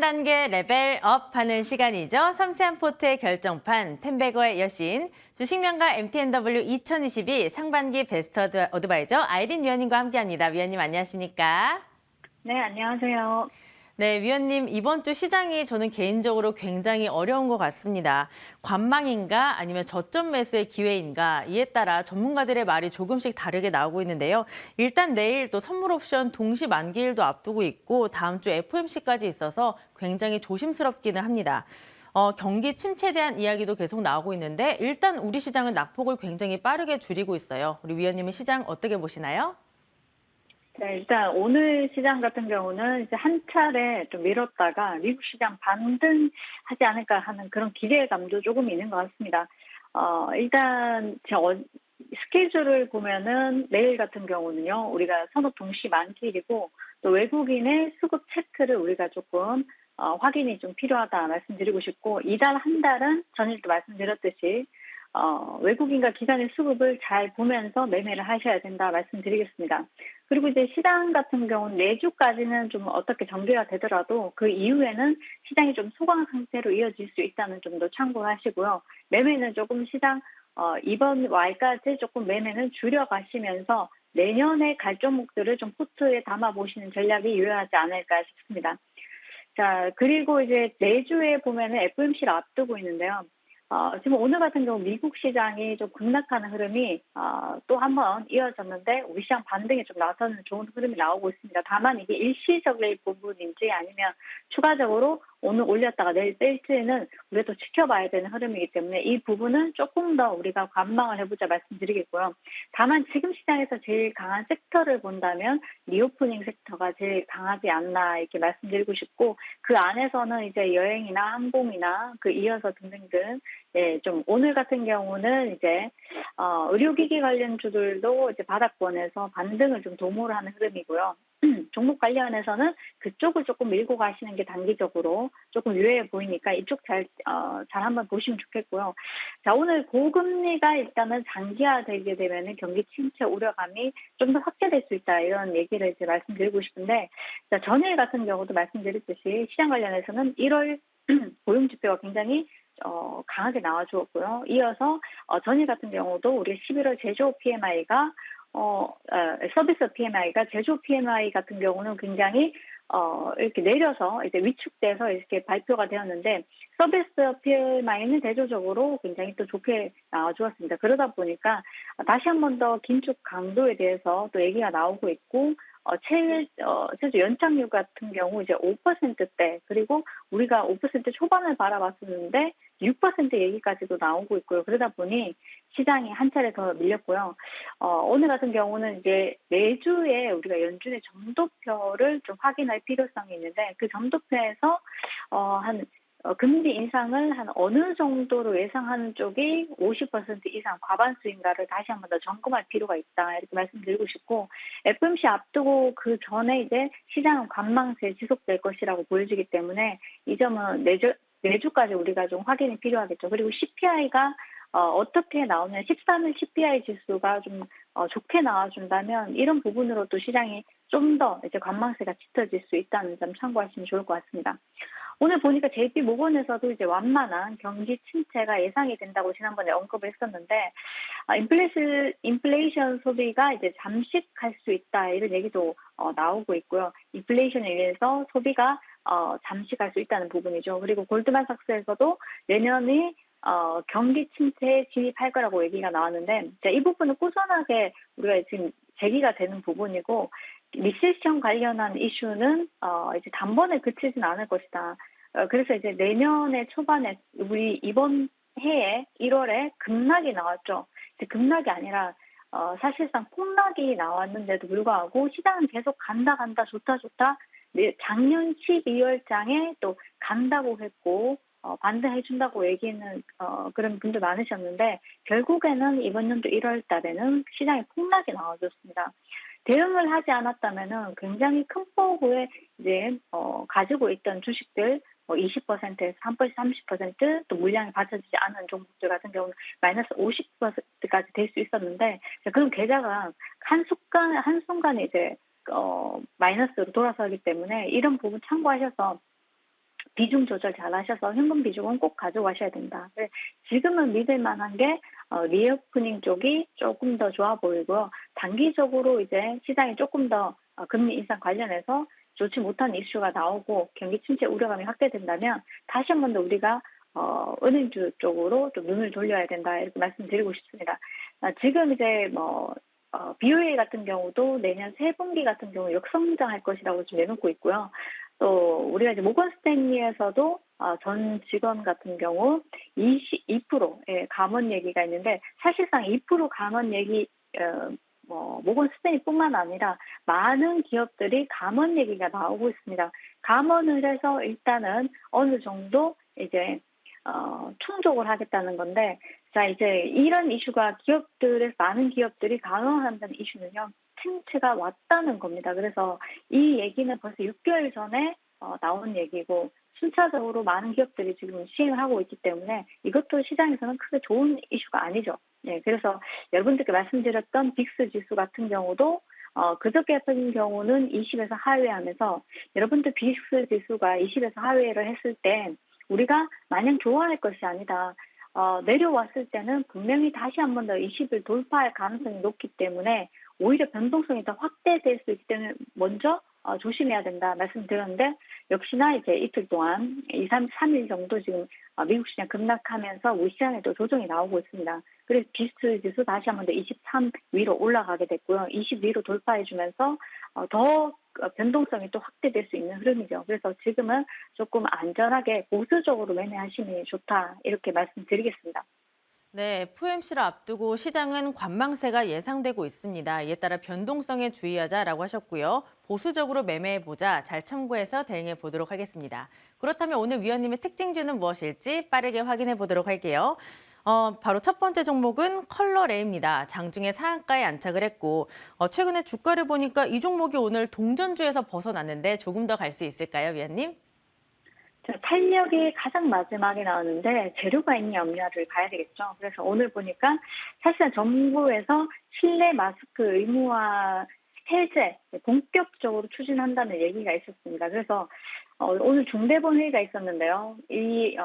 단계 레벨업하는 시간이죠. 섬세한 포트의 결정판, 템베거의 여신, 주식명가 MTNW 2022 상반기 베스트 어드바이저 아이린 위원님과 함께합니다. 위원님 안녕하십니까? 네, 안녕하세요. 네, 위원님 이번 주 시장이 저는 개인적으로 굉장히 어려운 것 같습니다. 관망인가 아니면 저점 매수의 기회인가 이에 따라 전문가들의 말이 조금씩 다르게 나오고 있는데요. 일단 내일 또 선물 옵션 동시 만기일도 앞두고 있고 다음 주 FOMC까지 있어서 굉장히 조심스럽기는 합니다. 경기 침체에 대한 이야기도 계속 나오고 있는데 일단 우리 시장은 낙폭을 굉장히 빠르게 줄이고 있어요. 우리 위원님은 시장 어떻게 보시나요? 네, 일단 오늘 시장 같은 경우는 이제 한 차례 좀 미뤘다가 미국 시장 반등하지 않을까 하는 그런 기대감도 조금 있는 것 같습니다. 일단 제 스케줄을 보면은 내일 같은 경우는요, 우리가 선업 동시 만기이고 또 외국인의 수급 체크를 우리가 조금 확인이 좀 필요하다 말씀드리고 싶고, 이달 한 달은 전일도 말씀드렸듯이 외국인과 기관의 수급을 잘 보면서 매매를 하셔야 된다 말씀드리겠습니다. 그리고 이제 시장 같은 경우는 내주까지는 좀 어떻게 전개가 되더라도 그 이후에는 시장이 좀 소강 상태로 이어질 수 있다는 점도 참고하시고요. 매매는 조금 시장 이번 Y까지 조금 매매는 줄여가시면서 내년에 갈 종목들을 좀 포트에 담아 보시는 전략이 유효하지 않을까 싶습니다. 자, 그리고 이제 내주에 보면은 FOMC를 앞두고 있는데요. 지금 오늘 같은 경우 미국 시장이 좀 급락하는 흐름이 또 한 번 이어졌는데 우리 시장 반등에 좀 나서는 좋은 흐름이 나오고 있습니다. 다만 이게 일시적일 부분인지 아니면 추가적으로 오늘 올렸다가 내일 뺄지는 우리가 또 지켜봐야 되는 흐름이기 때문에 이 부분은 조금 더 우리가 관망을 해보자 말씀드리겠고요. 다만 지금 시장에서 제일 강한 섹터를 본다면 리오프닝 섹터가 제일 강하지 않나 이렇게 말씀드리고 싶고, 그 안에서는 이제 여행이나 항공이나 그 이어서 등등등, 예, 좀 오늘 같은 경우는 이제 의료기기 관련주들도 이제 바닥권에서 반등을 좀 도모를 하는 흐름이고요. 종목 관련해서는 그쪽을 조금 밀고 가시는 게 단기적으로 조금 유효해 보이니까 이쪽 잘 한번 보시면 좋겠고요. 자, 오늘 고금리가 일단은 장기화되게 되면은 경기 침체 우려감이 좀 더 확대될 수 있다 이런 얘기를 이제 말씀드리고 싶은데, 자, 전일 같은 경우도 말씀드렸듯이 시장 관련해서는 1월 고용 지표가 굉장히 강하게 나와주었고요. 이어서 전일 같은 경우도 우리 11월 제조 PMI가 서비스 PMI가 제조 PMI 같은 경우는 굉장히 이렇게 내려서 이제 위축돼서 이렇게 발표가 되었는데, 서비스 PMI는 대조적으로 굉장히 또 좋게 나와주었습니다. 그러다 보니까 다시 한 번 더 긴축 강도에 대해서 또 얘기가 나오고 있고, 최저 연착륙 같은 경우 이제 5%대, 그리고 우리가 5% 초반을 바라봤었는데 6% 얘기까지도 나오고 있고요. 그러다 보니 시장이 한 차례 더 밀렸고요. 오늘 같은 경우는 이제 내주에 우리가 연준의 점도표를 좀 확인할 필요성이 있는데, 그 점도표에서 금리 인상을 한 어느 정도로 예상하는 쪽이 50% 이상 과반수인가를 다시 한 번 더 점검할 필요가 있다 이렇게 말씀드리고 싶고, FOMC 앞두고 그 전에 이제 시장은 관망세 지속될 것이라고 보여지기 때문에 이 점은 내주까지 우리가 좀 확인이 필요하겠죠. 그리고 CPI가 어떻게 나오냐, 13일 CPI 지수가 좀 좋게 나와준다면 이런 부분으로 또 시장이 좀 더 이제 관망세가 짙어질 수 있다는 점 참고하시면 좋을 것 같습니다. 오늘 보니까 JP 모건에서도 이제 완만한 경기 침체가 예상이 된다고 지난번에 언급을 했었는데, 인플레이션 소비가 이제 잠식할 수 있다 이런 얘기도 나오고 있고요. 인플레이션에 의해서 소비가 잠식할 수 있다는 부분이죠. 그리고 골드만삭스에서도 내년이 경기 침체에 진입할 거라고 얘기가 나왔는데, 이 부분은 꾸준하게 우리가 지금 제기가 되는 부분이고, 리세션 관련한 이슈는 이제 단번에 그치진 않을 것이다. 그래서 이제 내년의 초반에 우리 이번 해에 1월에 급락이 나왔죠. 이제 급락이 아니라 사실상 폭락이 나왔는데도 불구하고 시장은 계속 간다 좋다 작년 12월장에 또 간다고 했고 반등해준다고 얘기는 그런 분들 많으셨는데, 결국에는 이번 연도 1월 달에는 시장에 폭락이 나와줬습니다. 대응을 하지 않았다면은 굉장히 큰 폭의 이제 가지고 있던 주식들 20%에서 30%또 물량이 받쳐지지 않은 종목들 같은 경우는 마이너스 50%까지 될 수 있었는데, 그런 계좌가 한순간에 이제 마이너스로 돌아서기 때문에 이런 부분 참고하셔서 비중 조절 잘 하셔서 현금 비중은 꼭 가져가셔야 된다. 지금은 믿을 만한 게 리오프닝 쪽이 조금 더 좋아 보이고요. 단기적으로 이제 시장이 조금 더 금리 인상 관련해서 좋지 못한 이슈가 나오고 경기 침체 우려감이 확대된다면 다시 한 번 더 우리가 은행주 쪽으로 좀 눈을 돌려야 된다 이렇게 말씀드리고 싶습니다. 지금 이제 BOA 같은 경우도 내년 3분기 같은 경우 역성장할 것이라고 좀 내놓고 있고요. 또 우리가 이제 모건 스탠리에서도 전 직원 같은 경우 2%의 감원 얘기가 있는데 사실상 2% 감원 얘기 모건 스탠리뿐만 아니라 많은 기업들이 감원 얘기가 나오고 있습니다. 감원을 해서 일단은 어느 정도 이제 충족을 하겠다는 건데, 자 이제 이런 이슈가 많은 기업들이 감원한다는 이슈는요 침체가 왔다는 겁니다. 그래서 이 얘기는 벌써 6개월 전에 나온 얘기고 순차적으로 많은 기업들이 지금 시행을 하고 있기 때문에 이것도 시장에서는 크게 좋은 이슈가 아니죠. 네, 그래서 여러분들께 말씀드렸던 빅스 지수 같은 경우도 그저께 같은 경우는 20에서 하회하면서 여러분들 빅스 지수가 20에서 하회를 했을 때 우리가 마냥 좋아할 것이 아니다. 내려왔을 때는 분명히 다시 한 번 더 20을 돌파할 가능성이 높기 때문에 오히려 변동성이 더 확대될 수 있기 때문에 먼저 조심해야 된다 말씀드렸는데 역시나 이제 이틀 동안 3일 정도 지금 미국 시장 급락하면서 우리 시장에도 조정이 나오고 있습니다. 그래서 비스트 지수 다시 한 번 더 23 위로 올라가게 됐고요. 20 위로 돌파해주면서 더 변동성이 또 확대될 수 있는 흐름이죠. 그래서 지금은 조금 안전하게 보수적으로 매매하시는 게 좋다 이렇게 말씀드리겠습니다. 네, FOMC를 앞두고 시장은 관망세가 예상되고 있습니다. 이에 따라 변동성에 주의하자라고 하셨고요. 보수적으로 매매해보자 잘 참고해서 대응해 보도록 하겠습니다. 그렇다면 오늘 위원님의 특징주는 무엇일지 빠르게 확인해 보도록 할게요. 바로 첫 번째 종목은 컬러레이입니다. 장중에 상한가에 안착을 했고 최근에 주가를 보니까 이 종목이 오늘 동전주에서 벗어났는데 조금 더 갈 수 있을까요, 위원님? 탄력이 가장 마지막에 나왔는데 재료가 있냐 없냐를 봐야 되겠죠. 그래서 오늘 보니까 사실은 정부에서 실내 마스크 의무화 해제 본격적으로 추진한다는 얘기가 있었습니다. 그래서 오늘 중대본 회의가 있었는데요. 이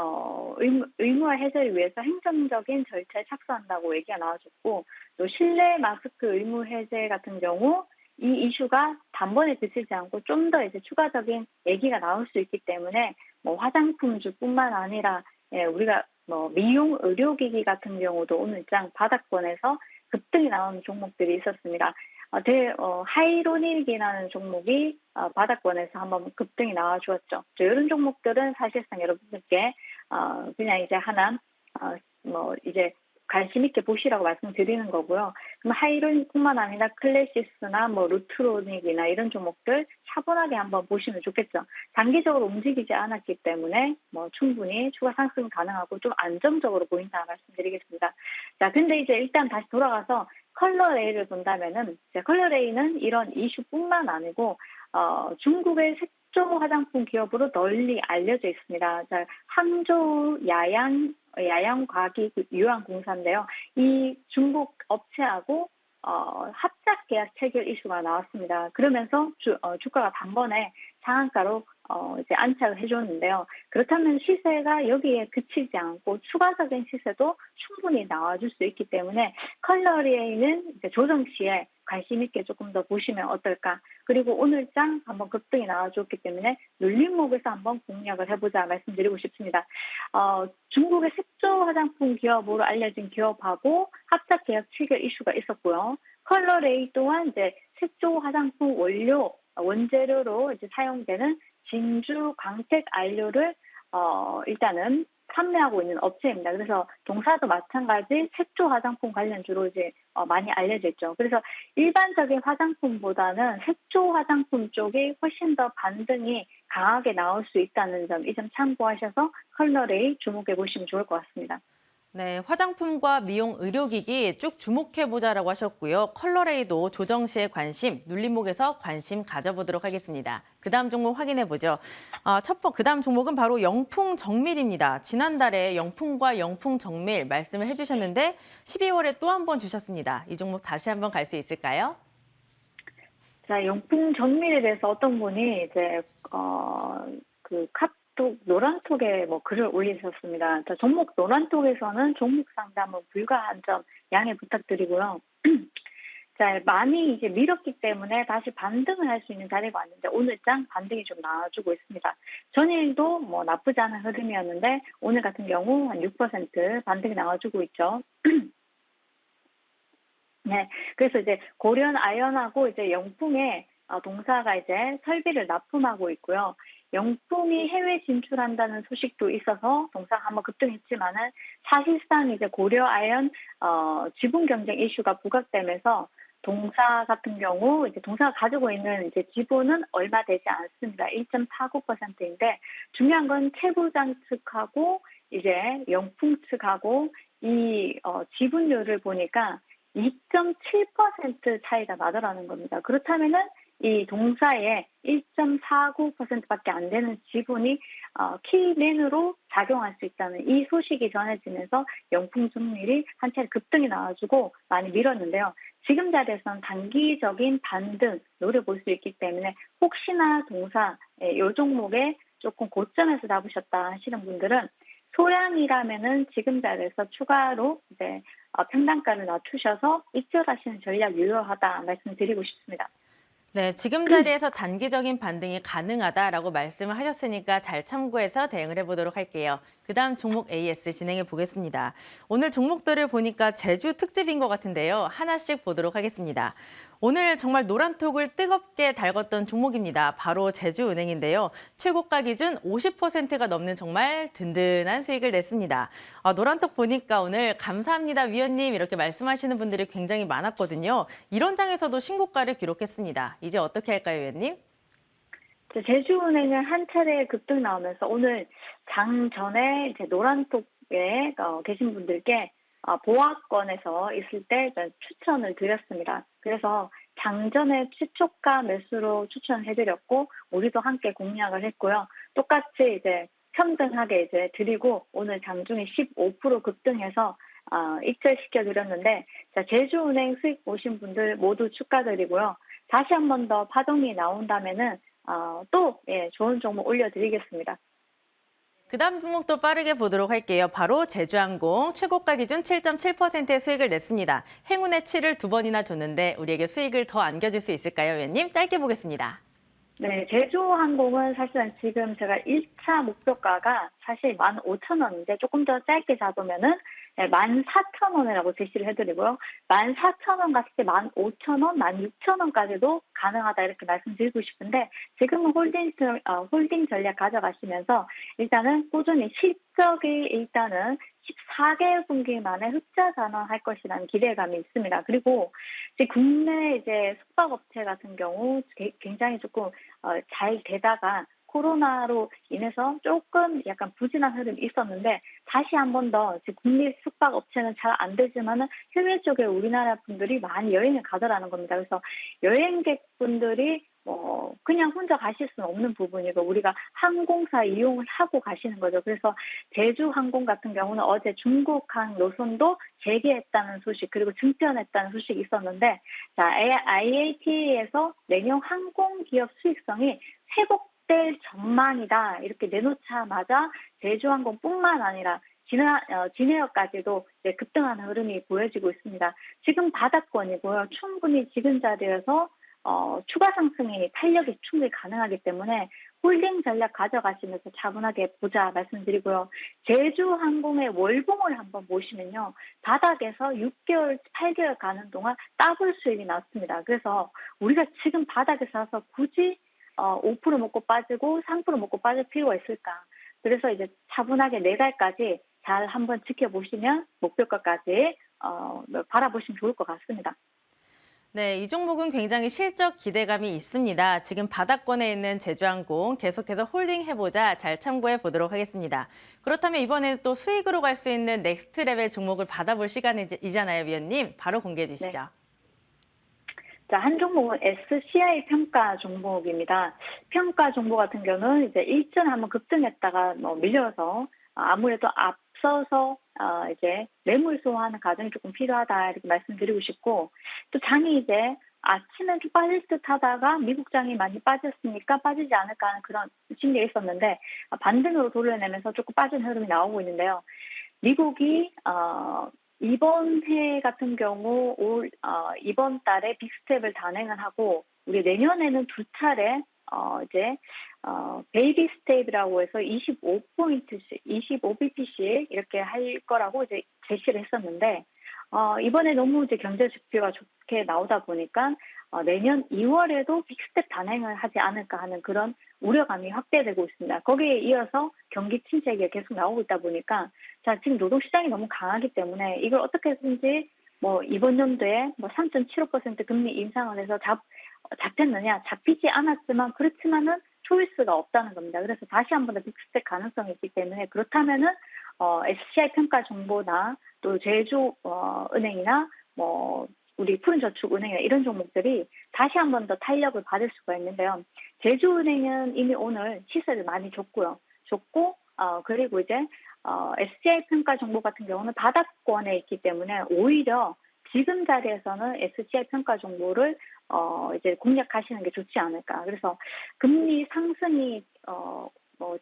의무화 해제를 위해서 행정적인 절차에 착수한다고 얘기가 나와줬고 또 실내 마스크 의무 해제 같은 경우 이 이슈가 단번에 그치지 않고 좀 더 이제 추가적인 얘기가 나올 수 있기 때문에 화장품주뿐만 아니라 우리가 미용 의료기기 같은 경우도 오늘장 바닥권에서 급등이 나오는 종목들이 있었습니다. 하이로닉이라는 종목이 바닥권에서 한번 급등이 나와주었죠. 이런 종목들은 사실상 여러분들께 그냥 이제 하나 이제 관심 있게 보시라고 말씀드리는 거고요. 그럼 하이로닉뿐만 아니라 클래시스나 루트로닉이나 이런 종목들 차분하게 한번 보시면 좋겠죠. 장기적으로 움직이지 않았기 때문에 충분히 추가 상승 가능하고 좀 안정적으로 보인다 말씀드리겠습니다. 자, 근데 이제 일단 다시 돌아가서 컬러레이를 본다면은 컬러레이는 이런 이슈뿐만 아니고 중국의 색조 화장품 기업으로 널리 알려져 있습니다. 자, 항저우 야양과기 유황공사인데요. 이 중국 업체하고 합작 계약 체결 이슈가 나왔습니다. 그러면서 주가가 단번에 상한가로 이제 안착을 해줬는데요. 그렇다면 시세가 여기에 그치지 않고 추가적인 시세도 충분히 나와줄 수 있기 때문에 컬러리에는 조정 시에 관심 있게 조금 더 보시면 어떨까. 그리고 오늘장 한번 급등이 나와줬기 때문에 눌림목에서 한번 공략을 해보자 말씀드리고 싶습니다. 중국의 색조 화장품 기업으로 알려진 기업하고 합작 계약 체결 이슈가 있었고요. 컬러레이 또한 이제 색조 화장품 원재료로 이제 사용되는 진주 광택 안료를 일단은 판매하고 있는 업체입니다. 그래서 동사도 마찬가지 색조 화장품 관련주로 이제 많이 알려져 있죠. 그래서 일반적인 화장품보다는 색조 화장품 쪽이 훨씬 더 반등이 강하게 나올 수 있다는 점, 이 점 참고하셔서 컬러레이 주목해 보시면 좋을 것 같습니다. 네, 화장품과 미용 의료기기 쭉 주목해보자라고 하셨고요. 컬러레이도 조정 시에 관심, 눌림목에서 관심 가져보도록 하겠습니다. 그 다음 종목 확인해보죠. 그 다음 종목은 바로 영풍정밀입니다. 지난달에 영풍과 영풍정밀 말씀을 해주셨는데 12월에 또 한 번 주셨습니다. 이 종목 다시 한번 갈 수 있을까요? 자, 영풍정밀에 대해서 어떤 분이 이제 노란톡에 뭐 글을 올리셨습니다. 자, 종목 노란톡에서는 종목 상담은 불가한 점 양해 부탁드리고요. 자, 많이 이제 밀었기 때문에 다시 반등을 할 수 있는 자리가 왔는데 오늘장 반등이 좀 나와주고 있습니다. 전일도 뭐 나쁘지 않은 흐름이었는데 오늘 같은 경우 한 6% 반등이 나와주고 있죠. 네, 그래서 이제 고련 아연하고 이제 영풍에 동사가 이제 설비를 납품하고 있고요. 영풍이 해외 진출한다는 소식도 있어서 동사가 한번 급등했지만은 사실상 이제 고려 아연 지분 경쟁 이슈가 부각되면서 동사 같은 경우 이제 동사가 가지고 있는 이제 지분은 얼마 되지 않습니다. 1.49%인데 중요한 건 최부장 측하고 이제 영풍 측하고 이 지분율을 보니까 2.7% 차이가 나더라는 겁니다. 그렇다면은 이 동사에 1.49%밖에 안 되는 지분이 키맨으로 작용할 수 있다는 이 소식이 전해지면서 영풍 증밀이 한 차례 급등이 나와주고 많이 밀었는데요. 지금 자리에서는 단기적인 반등 노려볼 수 있기 때문에 혹시나 동사 이 종목에 조금 고점에서 잡으셨다 하시는 분들은 소량이라면은 지금 자리에서 추가로 이제 평단가를 낮추셔서 익절하시는 전략 유효하다 말씀드리고 싶습니다. 네, 지금 자리에서 단기적인 반등이 가능하다라고 말씀을 하셨으니까 잘 참고해서 대응을 해보도록 할게요. 그다음 종목 AS 진행해 보겠습니다. 오늘 종목들을 보니까 제주 특집인 것 같은데요. 하나씩 보도록 하겠습니다. 오늘 정말 노란톡을 뜨겁게 달궜던 종목입니다. 바로 제주은행인데요. 최고가 기준 50%가 넘는 정말 든든한 수익을 냈습니다. 노란톡 보니까 오늘 감사합니다 위원님 이렇게 말씀하시는 분들이 굉장히 많았거든요. 이런 장에서도 신고가를 기록했습니다. 이제 어떻게 할까요, 위원님? 제주은행은 한 차례 급등 나오면서 오늘 장 전에 이제 노란톡에 계신 분들께 보합권에서 있을 때 추천을 드렸습니다. 그래서 장전에 최초가 매수로 추천해드렸고 우리도 함께 공략을 했고요. 똑같이 이제 평등하게 이제 드리고 오늘 장중에 15% 급등해서 입절시켜 드렸는데 자, 제주은행 수익 보신 분들 모두 축하드리고요. 다시 한 번 더 파동이 나온다면은 또 좋은 종목 올려드리겠습니다. 그다음 종목도 빠르게 보도록 할게요. 바로 제주항공 최고가 기준 7.7%의 수익을 냈습니다. 행운의 7을 두 번이나 줬는데 우리에게 수익을 더 안겨줄 수 있을까요, 위원님? 짧게 보겠습니다. 네, 제주항공은 사실은 지금 제가 1차 목표가가 사실 15,000원인데 조금 더 짧게 잡으면은 14,000원이라고 제시를 해드리고요. 14,000원 갔을 때 15,000원, 16,000원까지도 가능하다 이렇게 말씀드리고 싶은데 지금은 홀딩 전략 가져가시면서 일단은 꾸준히 실적이 일단은 14개분기 만에 흑자 전환할 것이라는 기대감이 있습니다. 그리고 이제 국내 이제 숙박업체 같은 경우 굉장히 조금 잘 되다가 코로나로 인해서 조금 약간 부진한 흐름이 있었는데 다시 한 번 더 국내 숙박업체는 잘 안 되지만은 해외 쪽에 우리나라 분들이 많이 여행을 가더라는 겁니다. 그래서 여행객분들이 그냥 혼자 가실 수는 없는 부분이고 우리가 항공사 이용을 하고 가시는 거죠. 그래서 제주항공 같은 경우는 어제 중국항 노선도 재개했다는 소식 그리고 증편했다는 소식이 있었는데 자, IATA에서 내년 항공기업 수익성이 회복될 전망이다 이렇게 내놓자마자 제주항공뿐만 아니라 진에어까지도 급등하는 흐름이 보여지고 있습니다. 지금 바닥권이고요. 충분히 지금 자리에서 추가 상승이 탄력이 충분히 가능하기 때문에 홀딩 전략 가져가시면서 차분하게 보자 말씀드리고요. 제주항공의 월봉을 한번 보시면요. 바닥에서 6개월, 8개월 가는 동안 더블 수익이 났습니다. 그래서 우리가 지금 바닥에 사서 굳이 5% 먹고 빠지고 3% 먹고 빠질 필요가 있을까? 그래서 이제 차분하게 내달까지 잘 한번 지켜보시면 목표가까지 바라보시면 좋을 것 같습니다. 네, 이 종목은 굉장히 실적 기대감이 있습니다. 지금 바닥권에 있는 제주항공 계속해서 홀딩 해보자 잘 참고해 보도록 하겠습니다. 그렇다면 이번에 또 수익으로 갈 수 있는 넥스트 레벨 종목을 받아볼 시간이잖아요, 위원님. 바로 공개해 주시죠. 네. 자, 한 종목은 SCI 평가 종목입니다. 평가 종목 같은 경우는 이제 일전에 한번 급등했다가 밀려서 아무래도 앞서서 이제 매물 소화하는 과정이 조금 필요하다 이렇게 말씀드리고 싶고 또 장이 이제 아침에 좀 빠질 듯 하다가 미국장이 많이 빠졌으니까 빠지지 않을까 하는 그런 심리가 있었는데 반등으로 돌려내면서 조금 빠진 흐름이 나오고 있는데요. 미국이 이번 해 같은 경우 이번 달에 빅스텝을 단행을 하고 우리 내년에는 두 차례 이제 베이비 스텝이라고 해서 25포인트씩, 25bp씩 이렇게 할 거라고 이제 제시를 했었는데 이번에 너무 이제 경제 지표가 좋게 나오다 보니까 내년 2월에도 빅스텝 단행을 하지 않을까 하는 그런 우려감이 확대되고 있습니다. 거기에 이어서 경기 침체가 계속 나오고 있다 보니까 지금 노동시장이 너무 강하기 때문에 이걸 어떻게 해서든지 이번 연도에 3.75% 금리 인상을 해서 잡혔느냐, 잡히지 않았지만 그렇지만은 초이스가 없다는 겁니다. 그래서 다시 한 번 더 빅스텝 가능성이 있기 때문에 그렇다면은 SCI 평가 정보나 또 제주 은행이나 우리 푸른저축은행이나 이런 종목들이 다시 한 번 더 탄력을 받을 수가 있는데요. 제주은행은 이미 오늘 시세를 많이 줬고 그리고 이제 SCI 평가 정보 같은 경우는 바닥권에 있기 때문에 오히려 지금 자리에서는 SCI 평가 정보를 이제 공략하시는 게 좋지 않을까. 그래서 금리 상승이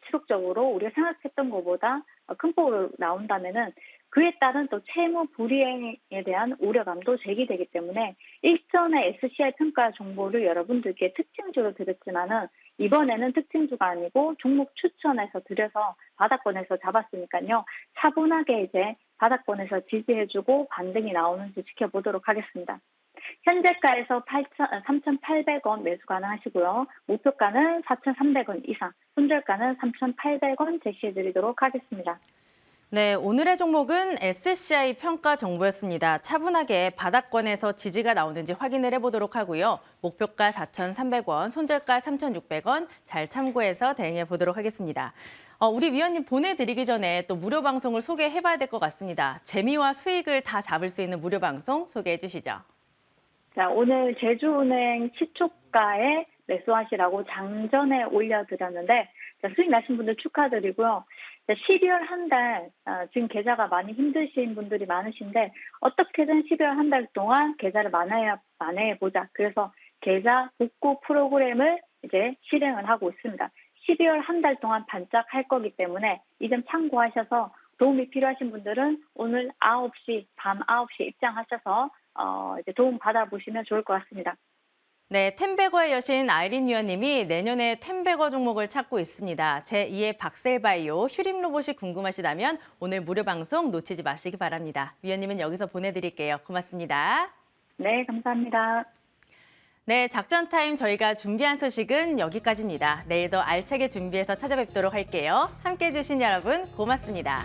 지속적으로 우리가 생각했던 것보다 큰 폭으로 나온다면은 그에 따른 또 채무 불이행에 대한 우려감도 제기되기 때문에 일전에 SCI 평가 정보를 여러분들께 특징주로 드렸지만은 이번에는 특징주가 아니고 종목 추천해서 드려서 바닥권에서 잡았으니까요. 차분하게 이제 바닥권에서 지지해주고 반등이 나오는지 지켜보도록 하겠습니다. 현재가에서 3,800원 매수 가능하시고요. 목표가는 4,300원 이상, 손절가는 3,800원 제시해드리도록 하겠습니다. 네, 오늘의 종목은 SCI 평가 정보였습니다. 차분하게 바닥권에서 지지가 나오는지 확인을 해보도록 하고요. 목표가 4,300원, 손절가 3,600원 잘 참고해서 대응해 보도록 하겠습니다. 우리 위원님 보내드리기 전에 또 무료 방송을 소개해봐야 될 것 같습니다. 재미와 수익을 다 잡을 수 있는 무료 방송 소개해 주시죠. 자, 오늘 제주은행 시초가에 매수하시라고 장전에 올려드렸는데 수익 나신 분들 축하드리고요. 12월 한 달 지금 계좌가 많이 힘드신 분들이 많으신데 어떻게든 12월 한 달 동안 계좌를 만회해보자. 그래서 계좌 복구 프로그램을 이제 실행을 하고 있습니다. 12월 한 달 동안 반짝할 거기 때문에 이 점 참고하셔서 도움이 필요하신 분들은 오늘 밤 9시 입장하셔서 이제 도움 받아보시면 좋을 것 같습니다. 네, 텐베거의 여신 아이린 위원님이 내년에 텐베거 종목을 찾고 있습니다. 제2의 박셀바이오 휴림 로봇이 궁금하시다면 오늘 무료 방송 놓치지 마시기 바랍니다. 위원님은 여기서 보내드릴게요. 고맙습니다. 네, 감사합니다. 네, 작전 타임 저희가 준비한 소식은 여기까지입니다. 내일 더 알차게 준비해서 찾아뵙도록 할게요. 함께해 주신 여러분 고맙습니다.